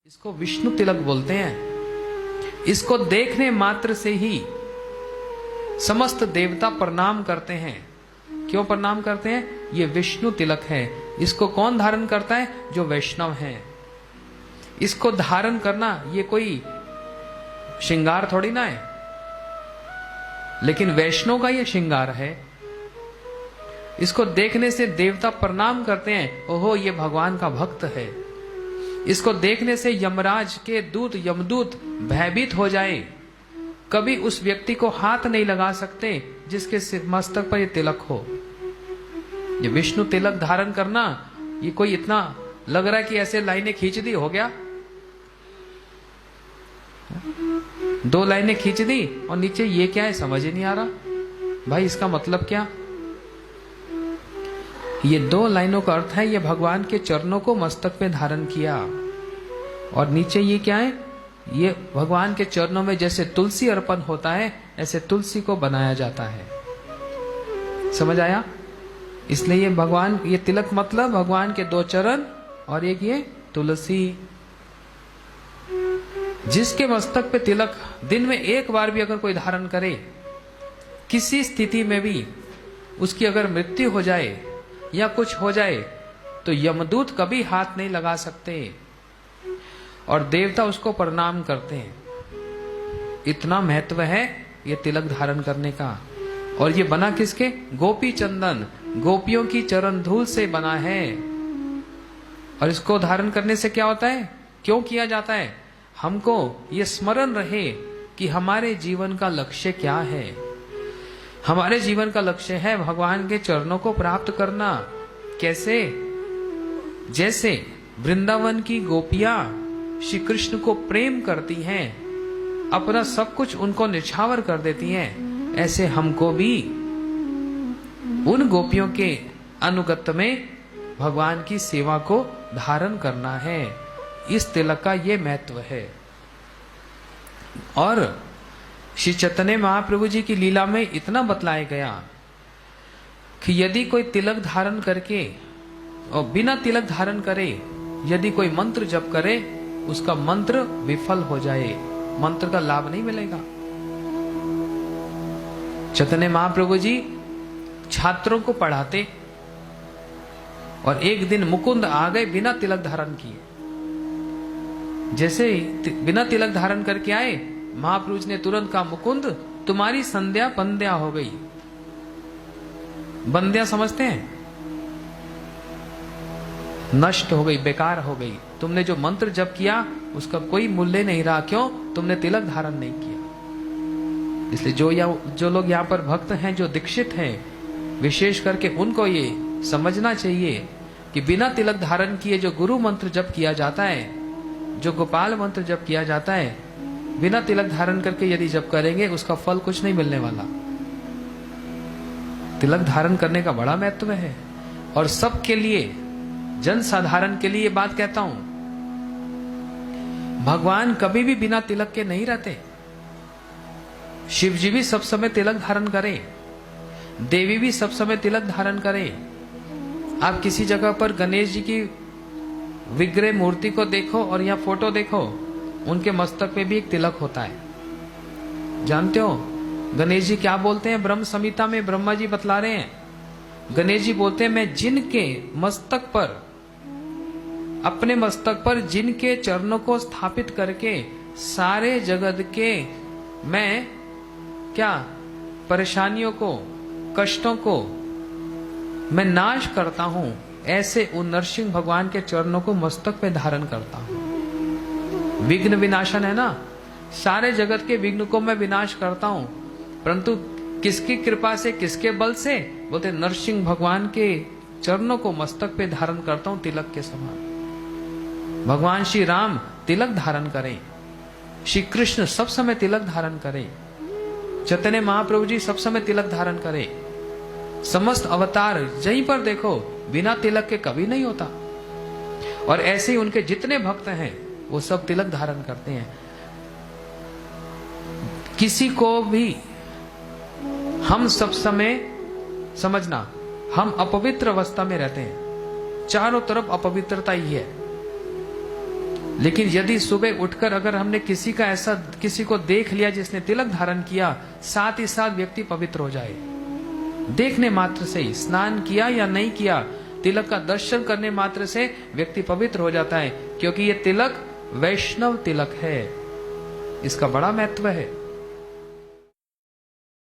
इसको विष्णु तिलक बोलते हैं। इसको देखने मात्र से ही समस्त देवता प्रणाम करते हैं। क्यों प्रणाम करते हैं? ये विष्णु तिलक है। इसको कौन धारण करता है? जो वैष्णव है। इसको धारण करना ये कोई श्रृंगार थोड़ी ना है, लेकिन वैष्णव का ये श्रृंगार है। इसको देखने से देवता प्रणाम करते हैं, ओहो ये भगवान का भक्त है। इसको देखने से यमराज के दूत यमदूत भयभीत हो जाए, कभी उस व्यक्ति को हाथ नहीं लगा सकते जिसके मस्तक पर ये तिलक हो। ये विष्णु तिलक धारण करना ये कोई इतना लग रहा है कि ऐसे लाइनें खींच दी हो गया, 2 लाइनें खींच दी और नीचे ये क्या है समझ ही नहीं आ रहा। भाई इसका मतलब क्या? ये 2 लाइनों का अर्थ है ये भगवान के चरणों को मस्तक पे धारण किया, और नीचे ये क्या है? ये भगवान के चरणों में जैसे तुलसी अर्पण होता है ऐसे तुलसी को बनाया जाता है। समझ आया? इसलिए ये भगवान ये तिलक मतलब भगवान के 2 चरण और एक ये तुलसी। जिसके मस्तक पे तिलक दिन में एक बार भी अगर कोई धारण करे, किसी स्थिति में भी उसकी अगर मृत्यु हो जाए या कुछ हो जाए तो यमदूत कभी हाथ नहीं लगा सकते और देवता उसको प्रणाम करते हैं। इतना महत्व है ये तिलक धारण करने का। और ये बना किसके? गोपी चंदन, गोपियों की चरण धूल से बना है। और इसको धारण करने से क्या होता है? क्यों किया जाता है? हमको ये स्मरण रहे कि हमारे जीवन का लक्ष्य क्या है। हमारे जीवन का लक्ष्य है भगवान के चरणों को प्राप्त करना। कैसे? जैसे वृंदावन की गोपियां श्री कृष्ण को प्रेम करती हैं, अपना सब कुछ उनको निछावर कर देती हैं, ऐसे हमको भी उन गोपियों के अनुगत्य में भगवान की सेवा को धारण करना है। इस तिलक का ये महत्व है। और श्री चैतन्य महाप्रभु जी की लीला में इतना बतलाया गया कि यदि कोई तिलक धारण करके और बिना तिलक धारण करे यदि कोई मंत्र जप करे, उसका मंत्र विफल हो जाए, मंत्र का लाभ नहीं मिलेगा। चैतन्य महाप्रभु जी छात्रों को पढ़ाते और एक दिन मुकुंद आ गए बिना तिलक धारण किए। जैसे बिना तिलक धारण करके आए, महाप्रभु जी ने तुरंत कहा, मुकुंद तुम्हारी संध्या बंध्या हो गई। बंध्या समझते हैं? नष्ट हो गई, बेकार हो गई। तुमने जो मंत्र जप किया उसका कोई मूल्य नहीं रहा। क्यों? तुमने तिलक धारण नहीं किया। इसलिए जो लोग यहाँ पर भक्त हैं, जो दीक्षित हैं, विशेष करके उनको ये समझना चाहिए कि बिना तिलक धारण किए जो गुरु मंत्र जप किया जाता है, जो गोपाल मंत्र जप किया जाता है, बिना तिलक धारण करके यदि जप करेंगे उसका फल कुछ नहीं मिलने वाला। तिलक धारण करने का बड़ा महत्व है। और सबके लिए, जन साधारण के लिए ये बात कहता हूं, भगवान कभी भी बिना तिलक के नहीं रहते। शिव जी भी सब समय तिलक धारण करें, देवी भी सब समय तिलक धारण करें। आप किसी जगह पर गणेश जी की विग्रह मूर्ति को देखो और यहाँ फोटो देखो, उनके मस्तक में भी एक तिलक होता है। जानते हो गणेश जी क्या बोलते हैं? ब्रह्म संहिता में ब्रह्मा जी बतला रहे हैं, गणेश जी बोलते हैं, मैं जिनके मस्तक पर, अपने मस्तक पर जिनके चरणों को स्थापित करके सारे जगत के मैं क्या परेशानियों को, कष्टों को मैं नाश करता हूं, ऐसे उन नरसिंह भगवान के चरणों को मस्तक पे धारण करता हूं। विघ्न विनाशन है ना, सारे जगत के विघ्न को मैं विनाश करता हूं, परंतु किसकी कृपा से, किसके बल से? बोलते नरसिंह भगवान के चरणों को मस्तक पे धारण करता हूं तिलक के समान। भगवान श्री राम तिलक धारण करें, श्री कृष्ण सब समय तिलक धारण करें, चैतन्य महाप्रभु जी सब समय तिलक धारण करें। समस्त अवतार यहीं पर देखो बिना तिलक के कभी नहीं होता। और ऐसे ही उनके जितने भक्त हैं वो सब तिलक धारण करते हैं। किसी को भी हम सब समय समझना, हम अपवित्र अवस्था में रहते हैं, चारों तरफ अपवित्रता ही है। लेकिन यदि सुबह उठकर अगर हमने किसी को देख लिया जिसने तिलक धारण किया, साथ ही साथ व्यक्ति पवित्र हो जाए। देखने मात्र से ही, स्नान किया या नहीं किया, तिलक का दर्शन करने मात्र से व्यक्ति पवित्र हो जाता है, क्योंकि ये तिलक वैष्णव तिलक है। इसका बड़ा महत्व है।